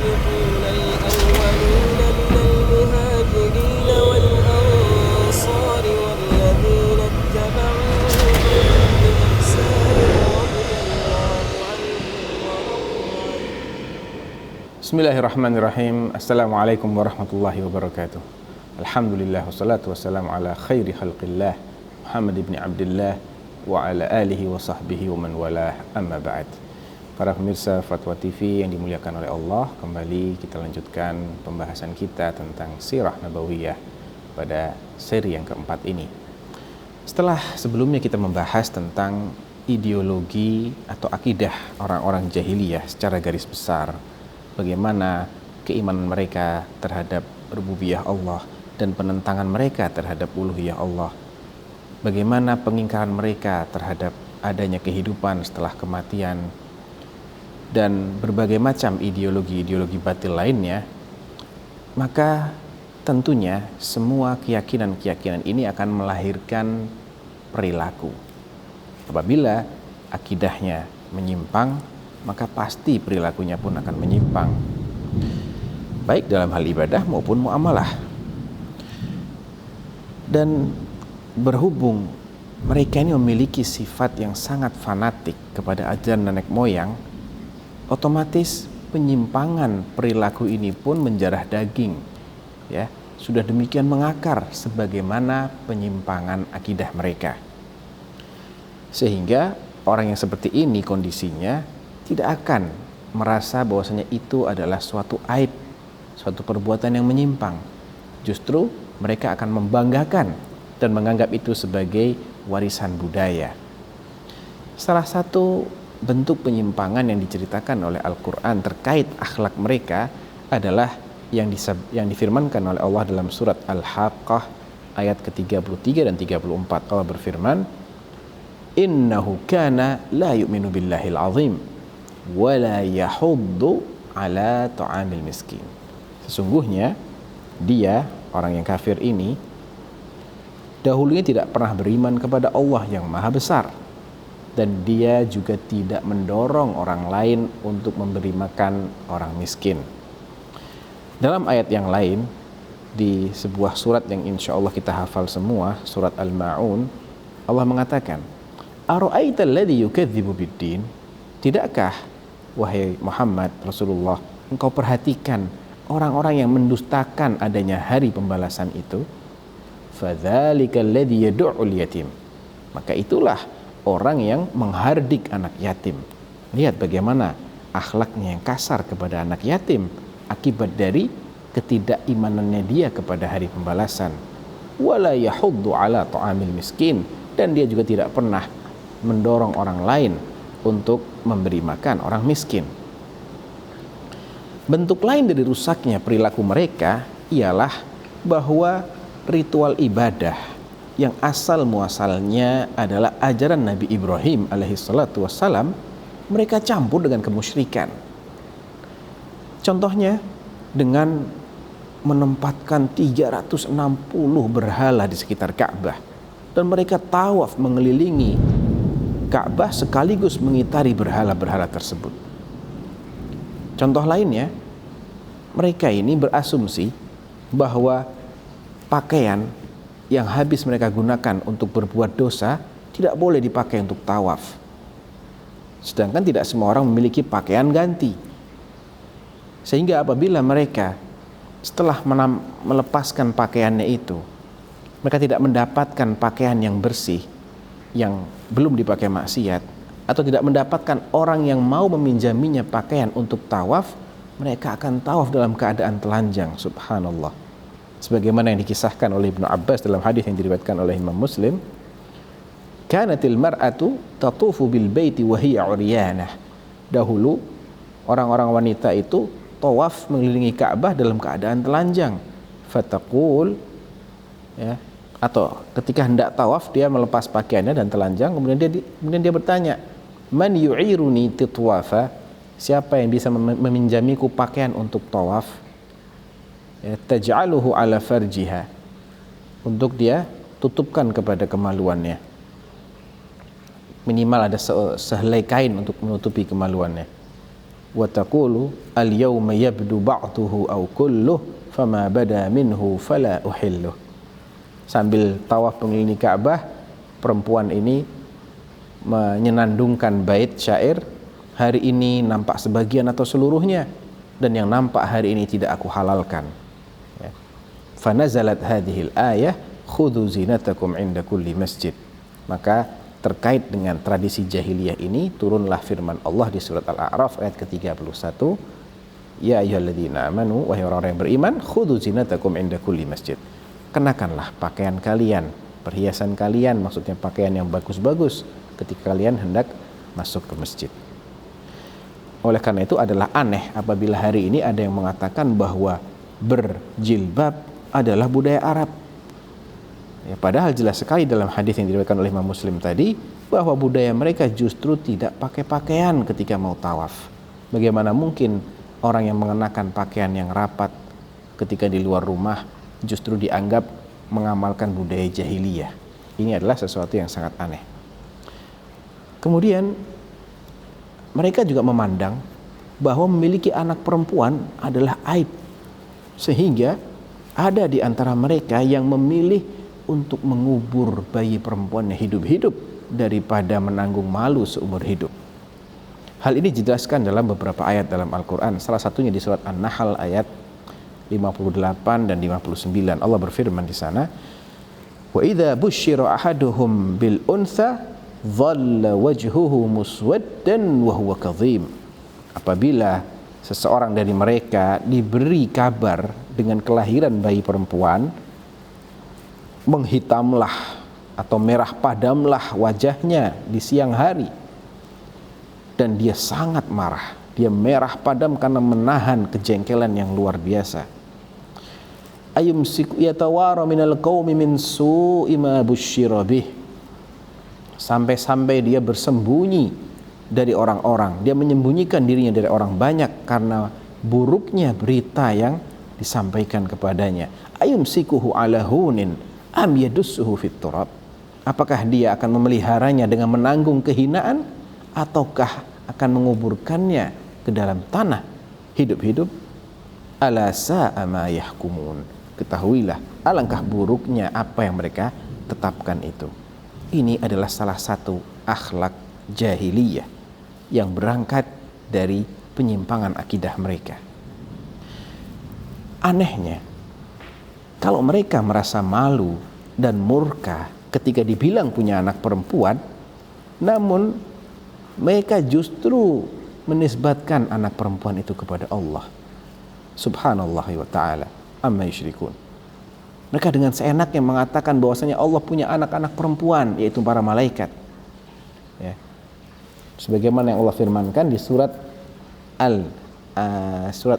والسابقون الأولون من المهاجرين والأنصار والذين اتبعوهم بإحسان رضي الله عنهم ورضوا عنه. Bismillahirrahmanirrahim. Assalamualaikum warahmatullahi wabarakatuh. Alhamdulillah wassalatu wassalamu ala khairi khalqillah Muhammad ibn Abdullah wa ala alihi wa sahbihi wa man walah, amma ba'd. Para pemirsa Fatwa TV yang dimuliakan oleh Allah, kembali kita lanjutkan pembahasan kita tentang Sirah Nabawiyah pada seri yang keempat ini. Setelah sebelumnya kita membahas tentang ideologi atau akidah orang-orang jahiliyah secara garis besar, bagaimana keimanan mereka terhadap rububiyah Allah dan penentangan mereka terhadap uluhiyah Allah, bagaimana pengingkaran mereka terhadap adanya kehidupan setelah kematian, dan berbagai macam ideologi-ideologi batil lainnya, maka tentunya semua keyakinan-keyakinan ini akan melahirkan perilaku. Apabila akidahnya menyimpang, maka pasti perilakunya pun akan menyimpang, baik dalam hal ibadah maupun muamalah. Dan berhubung mereka ini memiliki sifat yang sangat fanatik kepada ajaran nenek moyang, otomatis penyimpangan perilaku ini pun menjarah daging, ya, sudah demikian mengakar sebagaimana penyimpangan akidah mereka. Sehingga orang yang seperti ini kondisinya tidak akan merasa bahwasanya itu adalah suatu aib, suatu perbuatan yang menyimpang. Justru mereka akan membanggakan dan menganggap itu sebagai warisan budaya. Salah satu bentuk penyimpangan yang diceritakan oleh Al-Quran terkait akhlak mereka adalah yang difirmankan oleh Allah dalam surat Al-Haqqah ayat ke-33 dan 34. Allah berfirman, "Innahu kana la yu'minu billahil azim wa la yahuddu ala ta'amil miskin." Sesungguhnya dia, orang yang kafir ini, dahulunya tidak pernah beriman kepada Allah yang maha besar, dan dia juga tidak mendorong orang lain untuk memberi makan orang miskin. Dalam ayat yang lain, di sebuah surat yang insya Allah kita hafal semua, surat Al-Ma'un, Allah mengatakan, "Ara'aita alladhi yukadzibu biddin?" Tidakkah, wahai Muhammad Rasulullah, engkau perhatikan orang-orang yang mendustakan adanya hari pembalasan itu? Fadzalika alladhi yad'ul yatim. Maka itulah orang yang menghardik anak yatim. Lihat bagaimana akhlaknya yang kasar kepada anak yatim akibat dari ketidakimanannya dia kepada hari pembalasan. Wala yahuddu ala ta'amil miskin, dan dia juga tidak pernah mendorong orang lain untuk memberi makan orang miskin. Bentuk lain dari rusaknya perilaku mereka ialah bahwa ritual ibadah yang asal muasalnya adalah ajaran Nabi Ibrahim alaihissalatu wassalam, mereka campur dengan kemusyrikan. Contohnya dengan menempatkan 360 berhala di sekitar Ka'bah, dan mereka tawaf mengelilingi Ka'bah sekaligus mengitari berhala-berhala tersebut. Contoh lainnya, mereka ini berasumsi bahwa pakaian yang habis mereka gunakan untuk berbuat dosa tidak boleh dipakai untuk tawaf. Sedangkan tidak semua orang memiliki pakaian ganti. Sehingga apabila mereka setelah melepaskan pakaiannya itu, mereka tidak mendapatkan pakaian yang bersih, yang belum dipakai maksiat, atau tidak mendapatkan orang yang mau meminjaminya pakaian untuk tawaf, mereka akan tawaf dalam keadaan telanjang. Subhanallah. Sebagaimana yang dikisahkan oleh Ibnu Abbas dalam hadis yang diriwayatkan oleh Imam Muslim, "Kanatil mar'atu tatufu bil baiti wa hiya 'uryanah." Dahulu orang-orang wanita itu tawaf mengelilingi Ka'bah dalam keadaan telanjang. Fataqul, ya, atau ketika hendak tawaf dia melepas pakaiannya dan telanjang, kemudian dia bertanya, "Man yu'iruni titwafa?" Siapa yang bisa meminjamiku pakaian untuk tawaf? Taj'aluhu ala farjiha, untuk dia tutupkan kepada kemaluannya. Minimal ada sehelai kain untuk menutupi kemaluannya. wa taqulu al-yawma yabdu ba'duhu aw kulluh fama bada minhu fala uhilluh. Sambil tawaf mengelilingi Ka'bah, perempuan ini menyenandungkan bait syair, hari ini nampak sebagian atau seluruhnya, dan yang nampak hari ini tidak aku halalkan. Ya. Fanazalat hadhil ayah khudhu zinatakum inda kulli masjid. Maka terkait dengan tradisi jahiliyah ini turunlah firman Allah di surat Al-A'raf ayat ke-31, ya ayyuhalladzina amanu, wahai orang-orang yang beriman, khudhu zinatakum inda kulli masjid. Kenakanlah pakaian kalian, perhiasan kalian, maksudnya pakaian yang bagus-bagus ketika kalian hendak masuk ke masjid. Oleh karena itu adalah aneh apabila hari ini ada yang mengatakan bahwa berjilbab adalah budaya Arab. Ya, padahal jelas sekali dalam hadis yang diriwayatkan oleh Imam Muslim tadi bahwa budaya mereka justru tidak pakai pakaian ketika mau tawaf. Bagaimana mungkin orang yang mengenakan pakaian yang rapat ketika di luar rumah justru dianggap mengamalkan budaya jahiliyah? Ini adalah sesuatu yang sangat aneh. Kemudian mereka juga memandang bahwa memiliki anak perempuan adalah aib, sehingga ada di antara mereka yang memilih untuk mengubur bayi perempuannya hidup-hidup daripada menanggung malu seumur hidup. Hal ini dijelaskan dalam beberapa ayat dalam Al-Quran, salah satunya di surat An-Nahl ayat 58 dan 59. Allah berfirman di sana, wa idza busyira ahaduhum bil untha dhalla wajhuhu muswaddan wa huwa kadhim. Apabila seseorang dari mereka diberi kabar dengan kelahiran bayi perempuan, menghitamlah atau merah padamlah wajahnya di siang hari, dan dia sangat marah. Dia merah padam karena menahan kejengkelan yang luar biasa. Ayumsiku yatawara minal qaumi min su'i ma busyira bih. Sampai-sampai dia bersembunyi dari orang-orang, dia menyembunyikan dirinya dari orang banyak karena buruknya berita yang disampaikan kepadanya. Ayumsikuhu ala hunin am yadussuhu fit turab. Apakah dia akan memeliharanya dengan menanggung kehinaan ataukah akan menguburkannya ke dalam tanah hidup-hidup? Ala sa'a ma yahkumun. Ketahuilah alangkah buruknya apa yang mereka tetapkan itu. Ini adalah salah satu akhlak jahiliyah yang berangkat dari penyimpangan akidah mereka. Anehnya, kalau mereka merasa malu dan murka ketika dibilang punya anak perempuan, namun mereka justru menisbatkan anak perempuan itu kepada Allah Subhanallah wa ta'ala amma yusyrikun. Mereka dengan seenaknya mengatakan bahwasanya Allah punya anak-anak perempuan, yaitu para malaikat. Ya. Sebagaimana yang Allah firmankan di surat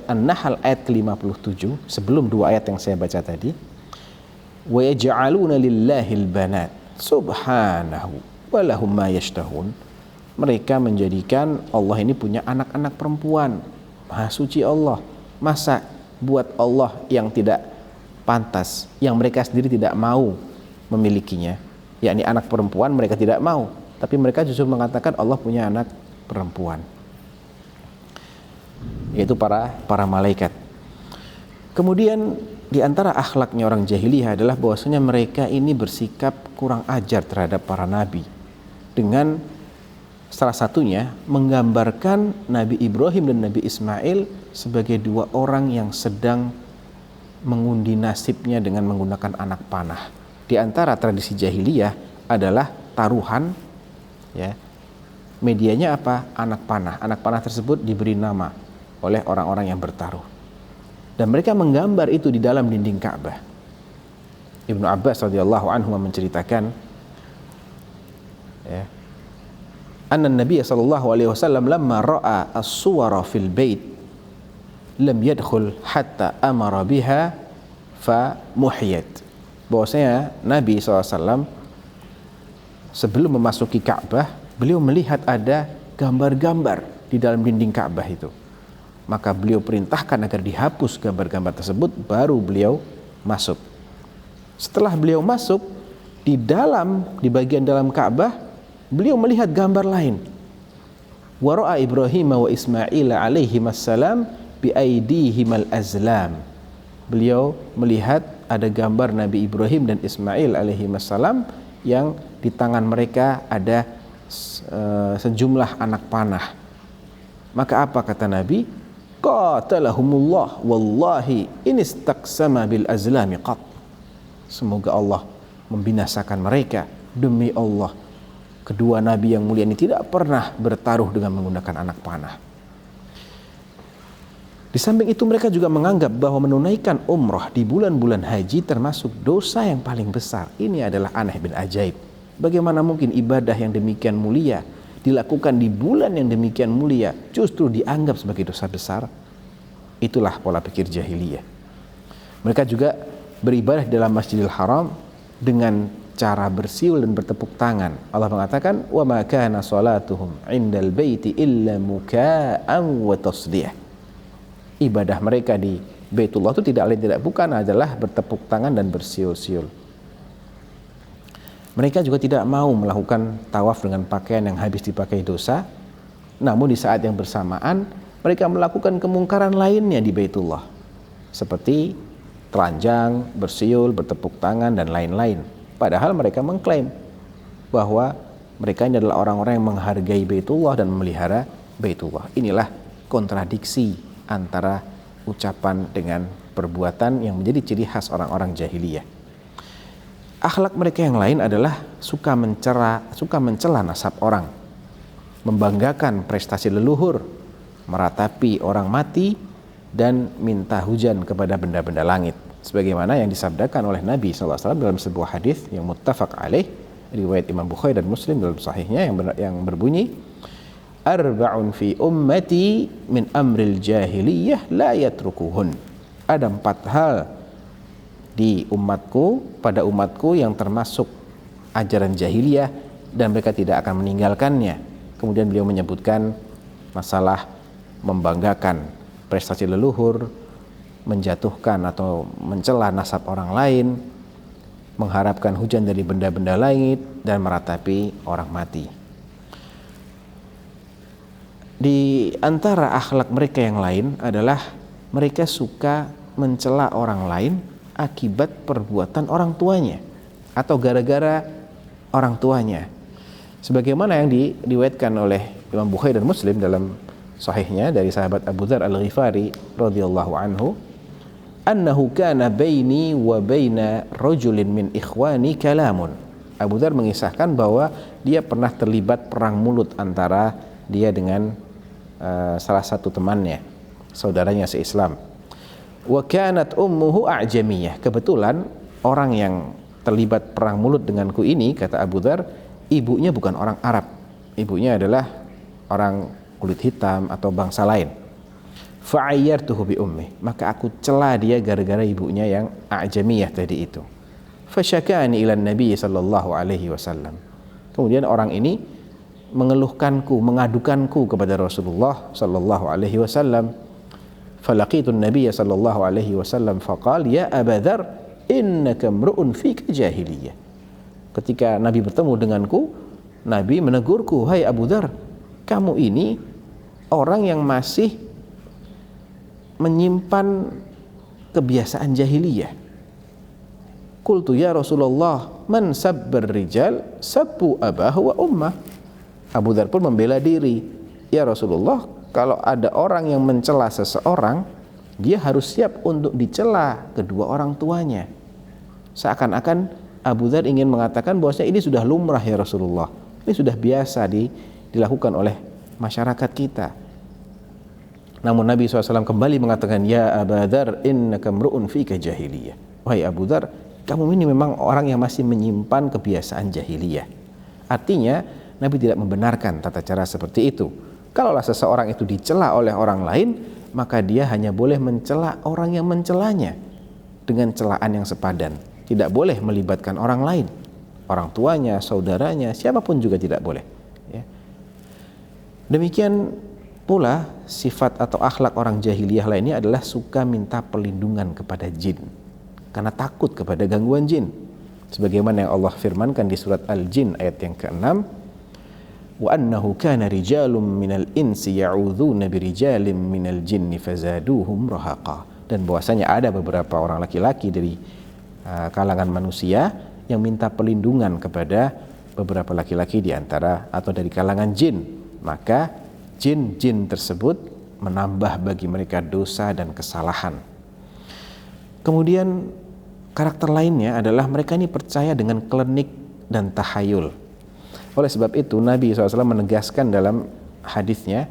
An-Nahl ayat ke-57, sebelum dua ayat yang saya baca tadi, wa yaj'aluna lillahil banat subhanahu wa lahum ma yashtahun. Mereka menjadikan Allah ini punya anak-anak perempuan. Maha suci Allah. Masa buat Allah yang tidak pantas, yang mereka sendiri tidak mau memilikinya, yakni anak perempuan, mereka tidak mau, tapi mereka justru mengatakan Allah punya anak perempuan, yaitu para malaikat. Kemudian di antara akhlaknya orang jahiliyah adalah bahwasanya mereka ini bersikap kurang ajar terhadap para nabi, dengan salah satunya menggambarkan Nabi Ibrahim dan Nabi Ismail sebagai dua orang yang sedang mengundi nasibnya dengan menggunakan anak panah. Di antara tradisi jahiliyah adalah taruhan, ya. Medianya apa? Anak panah. Anak panah tersebut diberi nama oleh orang-orang yang bertaruh. Dan mereka menggambar itu di dalam dinding Ka'bah. Ibnu Abbas radhiyallahu anhu menceritakan, ya, anna Nabi sallallahu alaihi wasallam lamma ra'a as-suwara fil bait lam yadkhul hatta amara biha fa muhiyat. Bahwasanya Nabi SAW sebelum memasuki Ka'bah, beliau melihat ada gambar-gambar di dalam dinding Ka'bah itu. Maka beliau perintahkan agar dihapus gambar-gambar tersebut, baru beliau masuk. Setelah beliau masuk, di bagian dalam Ka'bah, beliau melihat gambar lain. Wa ra'a Ibrahim wa Ismail alaihimassalam bi aidihimal azlam. Beliau melihat ada gambar Nabi Ibrahim dan Ismail alaihimassalam yang di tangan mereka ada sejumlah anak panah. Maka apa kata Nabi? Qatalahumullah wallahi inistaqsama bil azlami qat. Semoga Allah membinasakan mereka. Demi Allah, kedua nabi yang mulia ini tidak pernah bertaruh dengan menggunakan anak panah. Di samping itu mereka juga menganggap bahwa menunaikan umrah di bulan-bulan haji termasuk dosa yang paling besar. Ini adalah aneh bin ajaib. Bagaimana mungkin ibadah yang demikian mulia dilakukan di bulan yang demikian mulia justru dianggap sebagai dosa besar? Itulah pola pikir jahiliyah. Mereka juga beribadah di dalam Masjidil Haram dengan cara bersiul dan bertepuk tangan. Allah mengatakan, "Wa ma kana salatuhum 'indal baiti illa muka'an wa tasdiyah." Ibadah mereka di Baitullah itu tidak lain tidak bukan adalah bertepuk tangan dan bersiul-siul. Mereka juga tidak mau melakukan tawaf dengan pakaian yang habis dipakai dosa. Namun di saat yang bersamaan mereka melakukan kemungkaran lainnya di Baitullah, seperti telanjang, bersiul, bertepuk tangan dan lain-lain. Padahal mereka mengklaim bahwa mereka ini adalah orang-orang yang menghargai Baitullah dan memelihara Baitullah. Inilah kontradiksi antara ucapan dengan perbuatan yang menjadi ciri khas orang-orang jahiliyah. Akhlak mereka yang lain adalah suka mencela nasab orang, membanggakan prestasi leluhur, meratapi orang mati, dan minta hujan kepada benda-benda langit. Sebagaimana yang disabdakan oleh Nabi SAW dalam sebuah hadis yang muttafaq alaih, riwayat Imam Bukhari dan Muslim dalam sahihnya yang berbunyi, "Arba'un fi ummati min amril jahiliyah la yatrukuhun." Ada 4 hal di umatku, pada umatku yang termasuk ajaran jahiliyah dan mereka tidak akan meninggalkannya. Kemudian beliau menyebutkan masalah membanggakan prestasi leluhur, menjatuhkan atau mencela nasab orang lain, mengharapkan hujan dari benda-benda langit, dan meratapi orang mati. Di antara akhlak mereka yang lain adalah mereka suka mencela orang lain akibat perbuatan orang tuanya atau gara-gara orang tuanya. Sebagaimana yang diriwayatkan oleh Imam Bukhari dan Muslim dalam sahihnya dari sahabat Abu Dzar Al-Ghifari radhiyallahu anhu, annahu kana baini wa baina rajulin min ikhwani kalamun. Abu Dzar mengisahkan bahwa dia pernah terlibat perang mulut antara dia dengan salah satu temannya, saudaranya se-Islam. Wa kanat ummuhu a'jamiyah. Kebetulan orang yang terlibat perang mulut denganku ini, kata Abu Dzar, ibunya bukan orang Arab. Ibunya adalah orang kulit hitam atau bangsa lain. Fa'ayyartuhu bi ummi, maka aku cela dia gara-gara ibunya yang a'jamiyah tadi itu. Fasyakani ila Nabi sallallahu alaihi wasallam. Kemudian orang ini mengeluhkanku, mengadukanku kepada Rasulullah sallallahu alaihi wasallam. Falaqitu Nabi sallallahu alaihi wasallam faqala, ya Abu Dzar, innaka mru'un fika jahiliyah. Ketika Nabi bertemu denganku, Nabi menegurku, hai Abu Dzar, kamu ini orang yang masih menyimpan kebiasaan jahiliyah. Qultu ya Rasulullah, man sabbar rijal sabbu abahu wa ummah. Abu Dzar pun membela diri, ya Rasulullah, kalau ada orang yang mencela seseorang, dia harus siap untuk dicela kedua orang tuanya. Seakan-akan Abu Dzar ingin mengatakan bahwasanya ini sudah lumrah ya Rasulullah, ini sudah biasa dilakukan oleh masyarakat kita. Namun Nabi SAW kembali mengatakan, ya Abu Dzar, innaka mru'un fika jahiliyah. Wahai Abu Dzar, kamu ini memang orang yang masih menyimpan kebiasaan jahiliyah. Artinya Nabi tidak membenarkan tata cara seperti itu. Kalaulah seseorang itu dicela oleh orang lain, maka dia hanya boleh mencela orang yang mencelanya dengan celaan yang sepadan. Tidak boleh melibatkan orang lain, orang tuanya, saudaranya, siapapun juga tidak boleh. Ya. Demikian pula sifat atau akhlak orang jahiliyah lainnya adalah suka minta perlindungan kepada jin, karena takut kepada gangguan jin. Sebagaimana yang Allah firmankan di surat Al-Jin ayat yang ke-6, wa annahu kana rijalun minal insi ya'udzuna birijalin minal jinni fazaduhum rahaqa, dan bahwasanya ada beberapa orang laki-laki dari kalangan manusia yang minta perlindungan kepada beberapa laki-laki di antara atau dari kalangan jin, maka jin-jin tersebut menambah bagi mereka dosa dan kesalahan. Kemudian karakter lainnya adalah mereka ini percaya dengan klinik dan tahayul. Oleh sebab itu Nabi SAW menegaskan dalam hadisnya,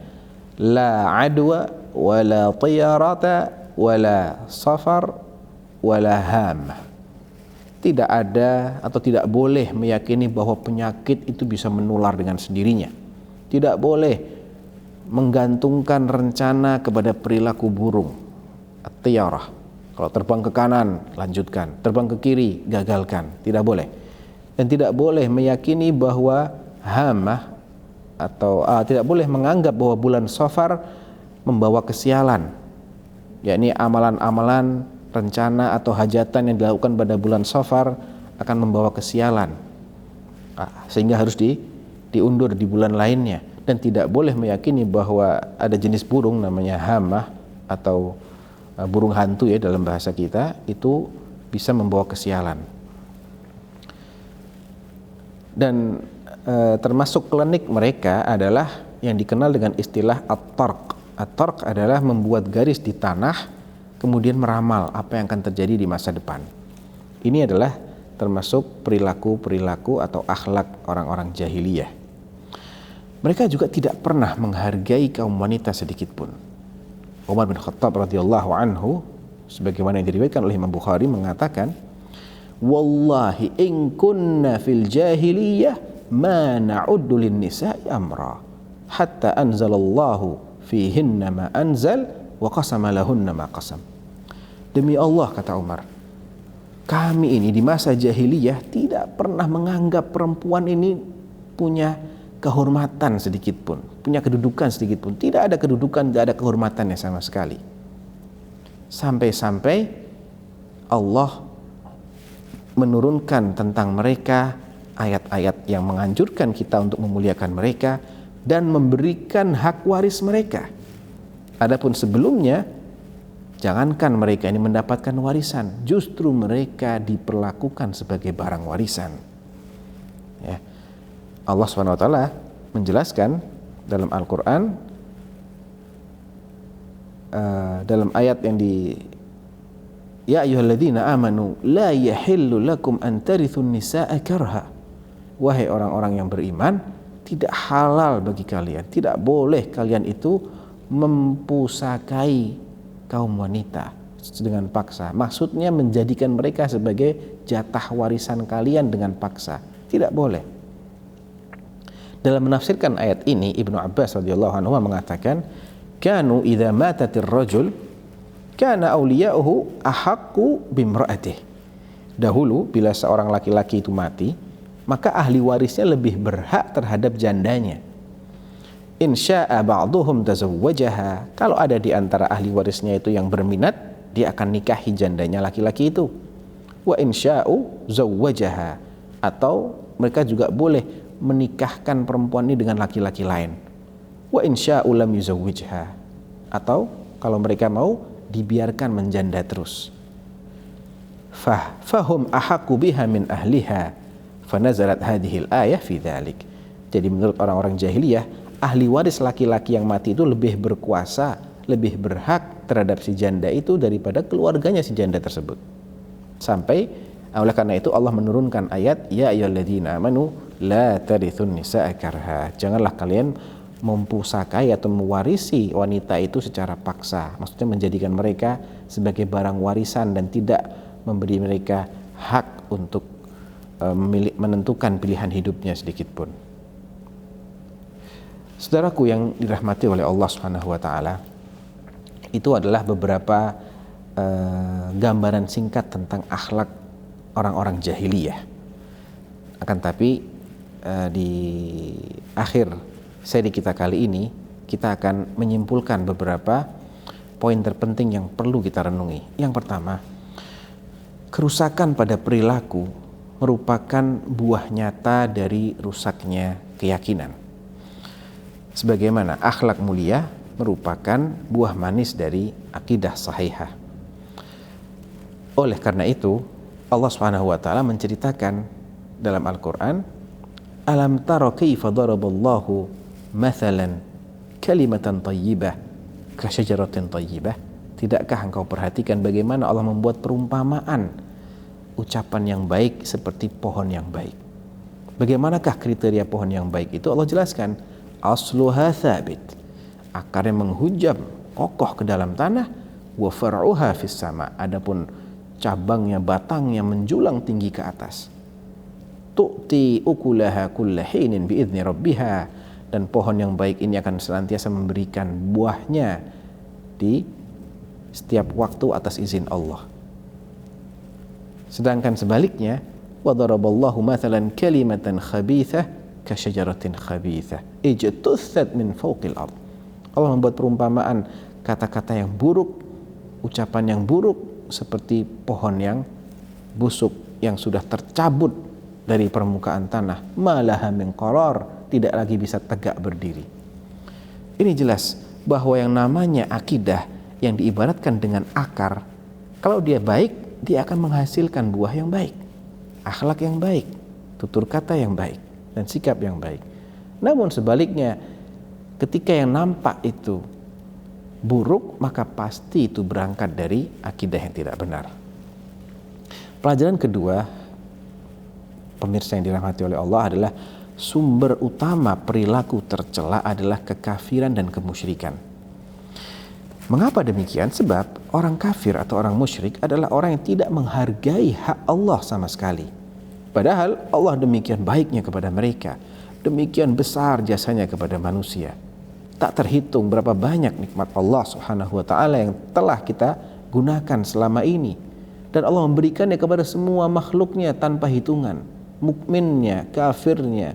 la adwa wala tiyarata wala safar wala ham. Tidak ada atau tidak boleh meyakini bahwa penyakit itu bisa menular dengan sendirinya. Tidak boleh menggantungkan rencana kepada perilaku burung, at-tiyarah. Kalau terbang ke kanan, lanjutkan. Terbang ke kiri, gagalkan. Tidak boleh. Dan tidak boleh meyakini bahwa hamah atau tidak boleh menganggap bahwa bulan Safar membawa kesialan, yakni amalan-amalan, rencana atau hajatan yang dilakukan pada bulan Safar akan membawa kesialan, sehingga harus diundur di bulan lainnya. Dan tidak boleh meyakini bahwa ada jenis burung namanya hamah atau burung hantu ya dalam bahasa kita, itu bisa membawa kesialan. Dan termasuk klinik mereka adalah yang dikenal dengan istilah at-tarq. At-tarq adalah membuat garis di tanah kemudian meramal apa yang akan terjadi di masa depan. Ini adalah termasuk perilaku-perilaku atau akhlak orang-orang jahiliyah. Mereka juga tidak pernah menghargai kaum wanita sedikit pun. Umar bin Khattab radhiyallahu anhu, sebagaimana yang diriwayatkan oleh Imam Bukhari, mengatakan, wallahi in kunna fil jahiliyah ma na'uddu lin nisa'i amra hatta anzalallahu fihinna ma anzal wa qasama lahunna ma qasam. Demi Allah, kata Umar, kami ini di masa jahiliyah tidak pernah menganggap perempuan ini punya kehormatan sedikit pun, punya kedudukan sedikit pun. Tidak ada kedudukan, tidak ada kehormatannya sama sekali. Sampai-sampai Allah menurunkan tentang mereka ayat-ayat yang menganjurkan kita untuk memuliakan mereka dan memberikan hak waris mereka. Adapun sebelumnya, jangankan mereka ini mendapatkan warisan, justru mereka diperlakukan sebagai barang warisan. Ya. Allah SWT menjelaskan dalam Al-Quran, dalam ayat yang ya ayyuhalladzina amanu la yahillu lakum an tarithun nisaa karha. Wahai orang-orang yang beriman, tidak halal bagi kalian, tidak boleh kalian itu mempusakai kaum wanita dengan paksa. Maksudnya menjadikan mereka sebagai jatah warisan kalian dengan paksa. Tidak boleh. Dalam menafsirkan ayat ini, Ibnu Abbas radhiyallahu anhu mengatakan, kanu idza matatir rajul kana awliya'uhu ahaqqu bimra'atih. Dahulu bila seorang laki-laki itu mati, maka ahli warisnya lebih berhak terhadap jandanya. In syaa ba'dhum tazawwajaha, kalau ada di antara ahli warisnya itu yang berminat, dia akan nikahi jandanya laki-laki itu. Wa in sya'u zawwajaha, atau mereka juga boleh menikahkan perempuan ini dengan laki-laki lain. Wa in sya'u lam yuzawwijha, atau kalau mereka mau dibiarkan menjanda terus. Fahum ahaqqu biha min ahliha, fanazalat hadhil ayah fi dzalik. Jadi menurut orang-orang jahiliyah, ahli waris laki-laki yang mati itu lebih berkuasa, lebih berhak terhadap si janda itu daripada keluarganya si janda tersebut. Sampai oleh karena itu Allah menurunkan ayat, ya ayyuhalladzina amanu la tarithun nisaa karha. Janganlah kalian mempusakai atau mewarisi wanita itu secara paksa. Maksudnya menjadikan mereka sebagai barang warisan dan tidak memberi mereka hak untuk menentukan pilihan hidupnya sedikit pun. Saudaraku yang dirahmati oleh Allah Subhanahu wa taala, itu adalah beberapa gambaran singkat tentang akhlak orang-orang jahiliyah. Akan tapi di akhir seri kita kali ini, kita akan menyimpulkan beberapa poin terpenting yang perlu kita renungi. Yang pertama, kerusakan pada perilaku merupakan buah nyata dari rusaknya keyakinan. Sebagaimana akhlak mulia merupakan buah manis dari akidah sahihah. Oleh karena itu, Allah Subhanahu wa taala menceritakan dalam Al-Qur'an, "Alam tara kaifa daraballahu mathalan kalimatan thayyibah ka syajaratin thayyibah?" Tidakkah engkau perhatikan bagaimana Allah membuat perumpamaan ucapan yang baik seperti pohon yang baik? Bagaimanakah kriteria pohon yang baik itu? Allah jelaskan, asluha thabit, akarnya menghujam kokoh ke dalam tanah, wa far'uha fis sama, adapun cabangnya, batangnya menjulang tinggi ke atas. Tu'ti ukulaha kulla hinin biidzni rabbiha, dan pohon yang baik ini akan senantiasa memberikan buahnya di setiap waktu atas izin Allah. Sedangkan sebaliknya, wa daraballahu mathalan kalimatan khabithah ka syajaratin khabithah ijtussat min fawqil ard. Allah membuat perumpamaan kata-kata yang buruk, ucapan yang buruk seperti pohon yang busuk yang sudah tercabut dari permukaan tanah, malaha min qarar, tidak lagi bisa tegak berdiri. Ini jelas bahwa yang namanya akidah yang diibaratkan dengan akar, kalau dia baik, dia akan menghasilkan buah yang baik, akhlak yang baik, tutur kata yang baik, dan sikap yang baik. Namun sebaliknya, ketika yang nampak itu buruk, maka pasti itu berangkat dari akidah yang tidak benar. Pelajaran kedua, pemirsa yang dirahmati oleh Allah, adalah sumber utama perilaku tercela adalah kekafiran dan kemusyrikan. Mengapa demikian? Sebab orang kafir atau orang musyrik adalah orang yang tidak menghargai hak Allah sama sekali. Padahal Allah demikian baiknya kepada mereka, demikian besar jasanya kepada manusia. Tak terhitung berapa banyak nikmat Allah Subhanahu wa taala yang telah kita gunakan selama ini, dan Allah memberikannya kepada semua makhluknya tanpa hitungan. Mukminnya, kafirnya,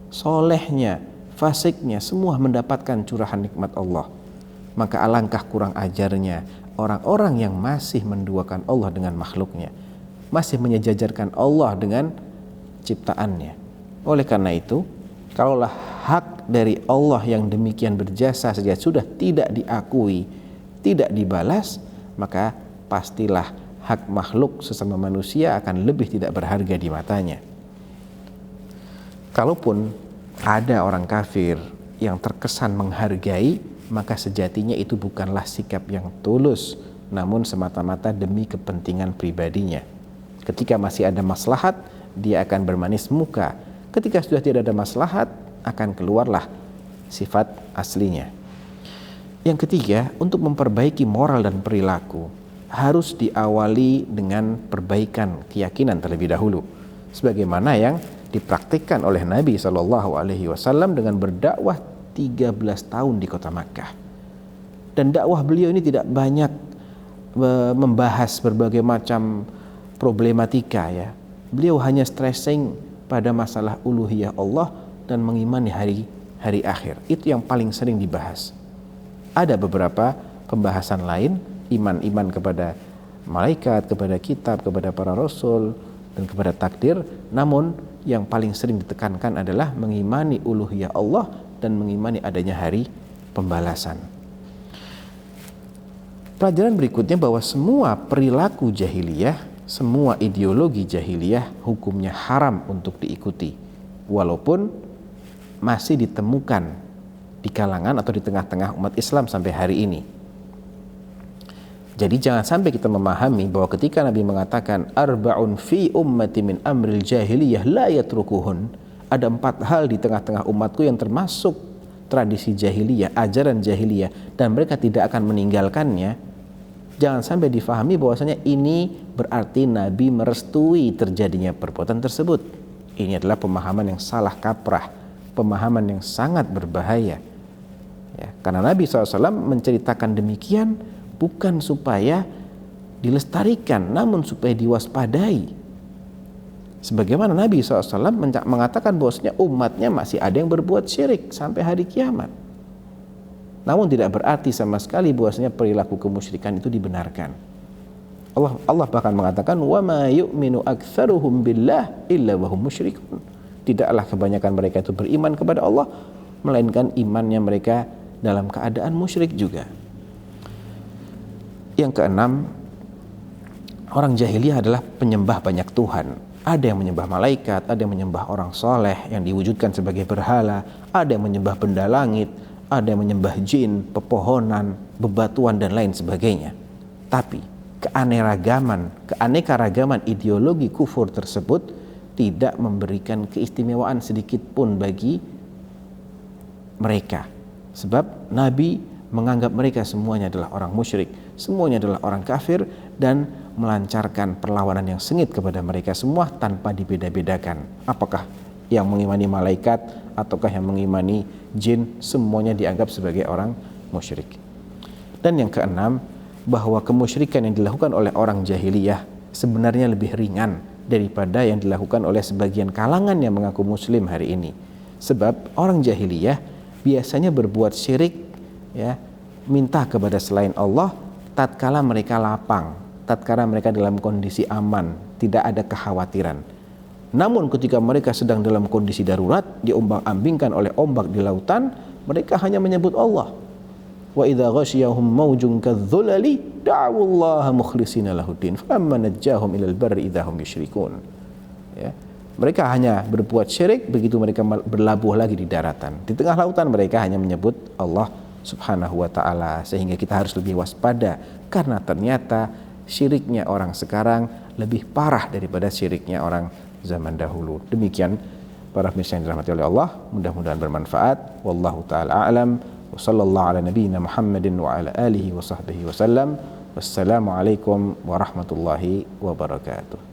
solehnya, fasiknya, semua mendapatkan curahan nikmat Allah. Maka alangkah kurang ajarnya orang-orang yang masih menduakan Allah dengan makhluknya, masih menyejajarkan Allah dengan ciptaannya. Oleh karena itu, kalaulah hak dari Allah yang demikian berjasa saja sudah tidak diakui, tidak dibalas, maka pastilah hak makhluk sesama manusia akan lebih tidak berharga di matanya. Kalaupun ada orang kafir yang terkesan menghargai, maka sejatinya itu bukanlah sikap yang tulus, namun semata-mata demi kepentingan pribadinya. Ketika masih ada maslahat, dia akan bermanis muka. Ketika sudah tidak ada maslahat, akan keluarlah sifat aslinya. Yang ketiga, untuk memperbaiki moral dan perilaku harus diawali dengan perbaikan keyakinan terlebih dahulu, sebagaimana yang dipraktikkan oleh Nabi SAW dengan berdakwah 13 tahun di kota Makkah. Dan dakwah beliau ini tidak banyak membahas berbagai macam problematika, ya. Beliau hanya stressing pada masalah uluhiyah Allah dan mengimani hari akhir. Itu yang paling sering dibahas. Ada beberapa pembahasan lain, iman kepada malaikat, kepada kitab, kepada para rasul, dan kepada takdir. Namun yang paling sering ditekankan adalah mengimani uluhiyah Allah dan mengimani adanya hari pembalasan. Pelajaran berikutnya bahwa semua perilaku jahiliyah, semua ideologi jahiliyah hukumnya haram untuk diikuti, walaupun masih ditemukan di kalangan atau di tengah-tengah umat Islam sampai hari ini. Jadi jangan sampai kita memahami bahwa ketika Nabi mengatakan arba'un fi ummati min amril jahiliyah la yatrukuhun, ada 4 hal di tengah-tengah umatku yang termasuk tradisi jahiliyah, ajaran jahiliyah, dan mereka tidak akan meninggalkannya. Jangan sampai difahami bahwasanya ini berarti Nabi merestui terjadinya perbuatan tersebut. Ini adalah pemahaman yang salah kaprah, pemahaman yang sangat berbahaya, ya, karena Nabi SAW menceritakan demikian bukan supaya dilestarikan, namun supaya diwaspadai. Sebagaimana Nabi SAW mengatakan bahwasanya umatnya masih ada yang berbuat syirik sampai hari kiamat. Namun tidak berarti sama sekali bahwasanya perilaku kemusyrikan itu dibenarkan. Allah bahkan mengatakan wa ma yu'minu aktsaruhum billah illa wa hum musyrikun. Tidaklah kebanyakan mereka itu beriman kepada Allah melainkan imannya mereka dalam keadaan musyrik juga. Yang keenam, orang jahiliyah adalah penyembah banyak Tuhan. Ada yang menyembah malaikat, ada yang menyembah orang soleh yang diwujudkan sebagai berhala, ada yang menyembah benda langit, ada yang menyembah jin, pepohonan, bebatuan, dan lain sebagainya. Tapi keanekaragaman ideologi kufur tersebut tidak memberikan keistimewaan sedikit pun bagi mereka. Sebab Nabi menganggap mereka semuanya adalah orang musyrik, semuanya adalah orang kafir, dan melancarkan perlawanan yang sengit kepada mereka semua tanpa dibeda-bedakan. Apakah yang mengimani malaikat ataukah yang mengimani jin, semuanya dianggap sebagai orang musyrik. Dan yang keenam, bahwa kemusyrikan yang dilakukan oleh orang jahiliyah sebenarnya lebih ringan daripada yang dilakukan oleh sebagian kalangan yang mengaku muslim hari ini. Sebab orang jahiliyah biasanya berbuat syirik, ya, minta kepada selain Allah tatkala mereka lapang, tatkala mereka dalam kondisi aman, tidak ada kekhawatiran. Namun ketika mereka sedang dalam kondisi darurat, diombang-ambingkan oleh ombak di lautan, mereka hanya menyebut Allah. Wa idza ghasyiyahum maujun kadzulali da'awullaha mukhlishina lahuddin falamma najjahum ilal barri idzahum yusyrikun. Ya. Mereka hanya berbuat syirik begitu mereka berlabuh lagi di daratan. Di tengah lautan mereka hanya menyebut Allah Subhanahu wa ta'ala, sehingga kita harus lebih waspada karena ternyata syiriknya orang sekarang lebih parah daripada syiriknya orang zaman dahulu. Demikian para pemirsa yang dirahmati oleh Allah, mudah-mudahan bermanfaat. Wallahu taala a'lam. Wa sallallahu ala nabiyyina Muhammadin wa ala alihi wa sahbihi wasallam. Wassalamualaikum warahmatullahi wabarakatuh.